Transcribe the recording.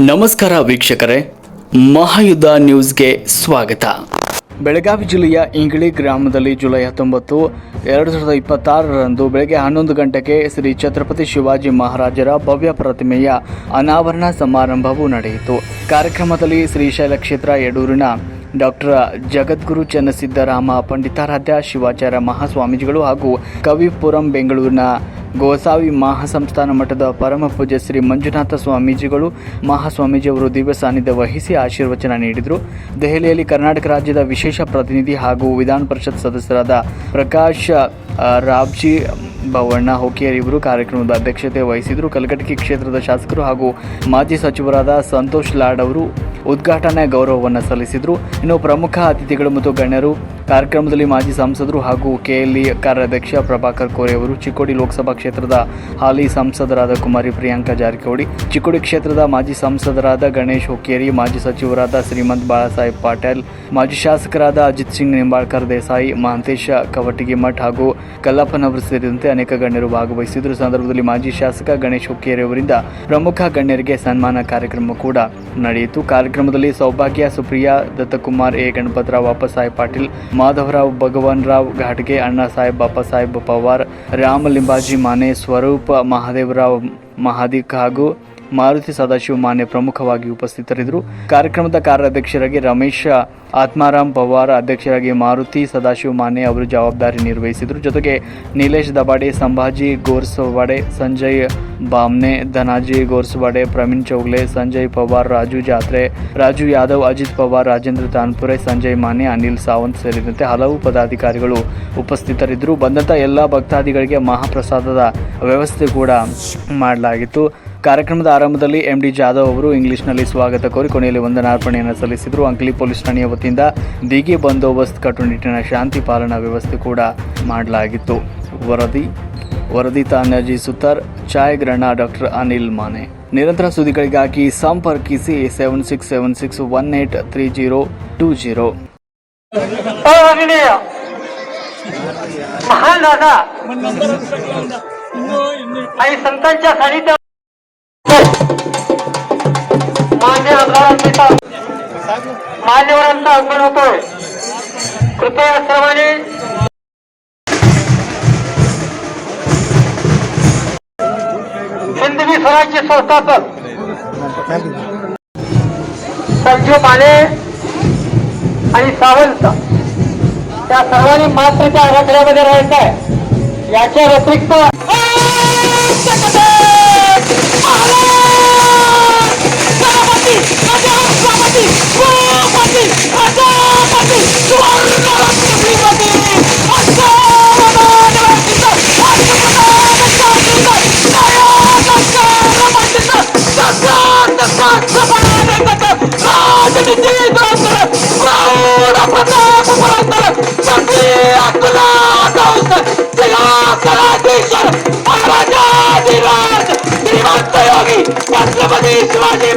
ನಮಸ್ಕಾರ ವೀಕ್ಷಕರೇ, ಮಹಾಯುದ್ಧ ನ್ಯೂಸ್ಗೆ ಸ್ವಾಗತ. ಬೆಳಗಾವಿ ಜಿಲ್ಲೆಯ ಇಂಗಳಿ ಗ್ರಾಮದಲ್ಲಿ ಜುಲೈ 19, 2026ರಂದು ಬೆಳಗ್ಗೆ 11 ಗಂಟೆಗೆ ಶ್ರೀ ಛತ್ರಪತಿ ಶಿವಾಜಿ ಮಹಾರಾಜರ ಭವ್ಯ ಪ್ರತಿಮೆಯ ಅನಾವರಣ ಸಮಾರಂಭವು ನಡೆಯಿತು. ಕಾರ್ಯಕ್ರಮದಲ್ಲಿ ಶ್ರೀಶೈಲ ಕ್ಷೇತ್ರ ಯಡೂರಿನ ಡಾಕ್ಟರ್ ಜಗದ್ಗುರು ಚನ್ನಸಿದ್ದರಾಮ ಪಂಡಿತಾರಾಧ್ಯ ಶಿವಾಚಾರ್ಯ ಮಹಾಸ್ವಾಮೀಜಿಗಳು ಹಾಗೂ ಕವಿಪುರಂ ಬೆಂಗಳೂರಿನ ಗೋಸಾವಿ ಮಹಾಸಂಸ್ಥಾನ ಮಠದ ಪರಮ ಪೂಜ್ಯ ಶ್ರೀ ಮಂಜುನಾಥ ಸ್ವಾಮೀಜಿಗಳು ಮಹಾಸ್ವಾಮೀಜಿಯವರು ದಿವ್ಯ ಸಾನ್ನಿಧ್ಯ ವಹಿಸಿ ಆಶೀರ್ವಚನ ನೀಡಿದರು. ದೆಹಲಿಯಲ್ಲಿ ಕರ್ನಾಟಕ ರಾಜ್ಯದ ವಿಶೇಷ ಪ್ರತಿನಿಧಿ ಹಾಗೂ ವಿಧಾನ ಪರಿಷತ್ ಸದಸ್ಯರಾದ ಪ್ರಕಾಶ್ ರಾವ್ಜಿ ಬವಣ್ಣ ಹುಕ್ಕೇರಿ ಇವರು ಕಾರ್ಯಕ್ರಮದ ಅಧ್ಯಕ್ಷತೆ ವಹಿಸಿದರು. ಕಲಘಟಕಿ ಕ್ಷೇತ್ರದ ಶಾಸಕರು ಹಾಗೂ ಮಾಜಿ ಸಚಿವರಾದ ಸಂತೋಷ್ ಲಾಡ್ ಅವರು ಉದ್ಘಾಟನಾ ಗೌರವವನ್ನು ಸಲ್ಲಿಸಿದರು. ಇನ್ನು ಪ್ರಮುಖ ಅತಿಥಿಗಳು ಮತ್ತು ಗಣ್ಯರು ಕಾರ್ಯಕ್ರಮದಲ್ಲಿ ಮಾಜಿ ಸಂಸದರು ಹಾಗೂ ಕೆಎಲ್ಇ ಕಾರ್ಯಾಧ್ಯಕ್ಷ ಪ್ರಭಾಕರ್ ಕೋರೆ ಅವರು, ಚಿಕ್ಕೋಡಿ ಲೋಕಸಭಾ ಕ್ಷೇತ್ರದ ಹಾಲಿ ಸಂಸದರಾದ ಕುಮಾರಿ ಪ್ರಿಯಾಂಕಾ ಜಾರಕಿಹೊಳಿ, ಚಿಕ್ಕೋಡಿ ಕ್ಷೇತ್ರದ ಮಾಜಿ ಸಂಸದರಾದ ಗಣೇಶ್ ಹುಕ್ಕೇರಿ, ಮಾಜಿ ಸಚಿವರಾದ ಶ್ರೀಮಂತ್ ಬಾಳಾಸಾಹೇಬ್ ಪಾಟೀಲ್, ಮಾಜಿ ಶಾಸಕರಾದ ಅಜಿತ್ ಸಿಂಗ್ ನಿಂಬಾಳ್ಕರ್ ದೇಸಾಯಿ, ಮಹಂತೇಶ ಕವಟಗಿಮಠ್ ಹಾಗೂ ಕಲ್ಲಪ್ಪನವರು ಸೇರಿದಂತೆ ಅನೇಕ ಗಣ್ಯರು ಭಾಗವಹಿಸಿದರು. ಸಂದರ್ಭದಲ್ಲಿ ಮಾಜಿ ಶಾಸಕ ಗಣೇಶ್ ಹುಕ್ಕೇರಿ ಅವರಿಂದ ಪ್ರಮುಖ ಗಣ್ಯರಿಗೆ ಸನ್ಮಾನ ಕಾರ್ಯಕ್ರಮ ಕೂಡ ನಡೆಯಿತು. ಕಾರ್ಯಕ್ರಮದಲ್ಲಿ ಸೌಭಾಗ್ಯ ಸುಪ್ರಿಯಾ, ದತ್ತಕುಮಾರ್, ಎ ಗಣಪತರಾವ್, ಅಪ್ಪಸಾಹೇಬ್ ಪಾಟೀಲ್, ಮಾಧವರಾವ್, ಭಗವಾನ್ರಾವ್ ಘಾಟ್ಗೆ, ಅಣ್ಣಾ ಸಾಹೇಬ್, ಅಪ್ಪಸಾಹೇಬ್ ಪವಾರ್, ರಾಮ ಲಿಂಬಾಜಿ ಮಾನೆ, ಸ್ವರೂಪ್ ಮಹಾದೇವರಾವ್ ಮಹಾದಿಕ್ ಹಾಗೂ ಮಾರುತಿ ಸದಾಶಿವ ಮಾನೆ ಪ್ರಮುಖವಾಗಿ ಉಪಸ್ಥಿತರಿದ್ದರು. ಕಾರ್ಯಕ್ರಮದ ಕಾರ್ಯಾಧ್ಯಕ್ಷರಾಗಿ ರಮೇಶ್ ಆತ್ಮಾರಾಮ್ ಪವಾರ್, ಅಧ್ಯಕ್ಷರಾಗಿ ಮಾರುತಿ ಸದಾಶಿವ ಮಾನೆ ಅವರು ಜವಾಬ್ದಾರಿ ನಿರ್ವಹಿಸಿದರು. ಜೊತೆಗೆ ನೀಲೇಶ್ ದಬಾಡೆ, ಸಂಭಾಜಿ ಗೋರ್ಸವಾಡೆ, ಸಂಜಯ್ ಬಾಮ್ನೆ, ಧನಾಜಿ ಗೋರ್ಸವಾಡೆ, ಪ್ರವೀಣ್ ಚೌಗ್ಲೆ, ಸಂಜಯ್ ಪವಾರ್, ರಾಜು ಜಾತ್ರೆ, ರಾಜು ಯಾದವ್, ಅಜಿತ್ ಪವಾರ್, ರಾಜೇಂದ್ರ ತಾನ್ಪುರೆ, ಸಂಜಯ್ ಮಾನೆ, ಅನಿಲ್ ಸಾವಂತ್ ಸೇರಿದಂತೆ ಹಲವು ಪದಾಧಿಕಾರಿಗಳು ಉಪಸ್ಥಿತರಿದ್ದರು. ಬಂದಂಥ ಎಲ್ಲ ಭಕ್ತಾದಿಗಳಿಗೆ ಮಹಾಪ್ರಸಾದದ ವ್ಯವಸ್ಥೆ ಕೂಡ ಮಾಡಲಾಗಿತ್ತು. ಕಾರ್ಯಕ್ರಮದ ಆರಂಭದಲ್ಲಿ ಎಂಡಿ ಜಾಧವ್ ಅವರು ಇಂಗ್ಲಿಷ್ನಲ್ಲಿ ಸ್ವಾಗತ ಕೋರಿ ಕೊನೆಯಲ್ಲಿ ವಂದನಾರ್ಪಣೆಯನ್ನು ಸಲ್ಲಿಸಿದರು. ಅಂಕಲಿ ಪೊಲೀಸ್ ಠಾಣೆಯ ವತಿಯಿಂದ ಬಿಗಿ ಬಂದೋಬಸ್ತ್, ಕಟ್ಟುನಿಟ್ಟಿನ ಶಾಂತಿ ಪಾಲನಾ ವ್ಯವಸ್ಥೆ ಕೂಡ ಮಾಡಲಾಗಿತ್ತು. ವರದಿ ತಾನ್ಯಾಜಿ ಸುತಾರ್, ಛಾಯಾಗ್ರಹಣ ಡಾಕ್ಟರ್ ಅನಿಲ್ ಮಾನೆ. ನಿರಂತರ ಸುದ್ದಿಗಳಿಗಾಗಿ ಸಂಪರ್ಕಿಸಿ 76183020. महान दादा आणि संतांच्या सानिध्यात मान्यवरांचा आगमन होतोय. कृपया सर्वांनी हिंदवी स्वराज्य संस्थापक संजीव माने आणि सावंत त्या सर्वांनी मात्र त्या आराखड्यामध्ये राहायचं आहे. याच्या व्यतिरिक्त महाराजा श्रीमंत योगी छत्रपती शिवाजी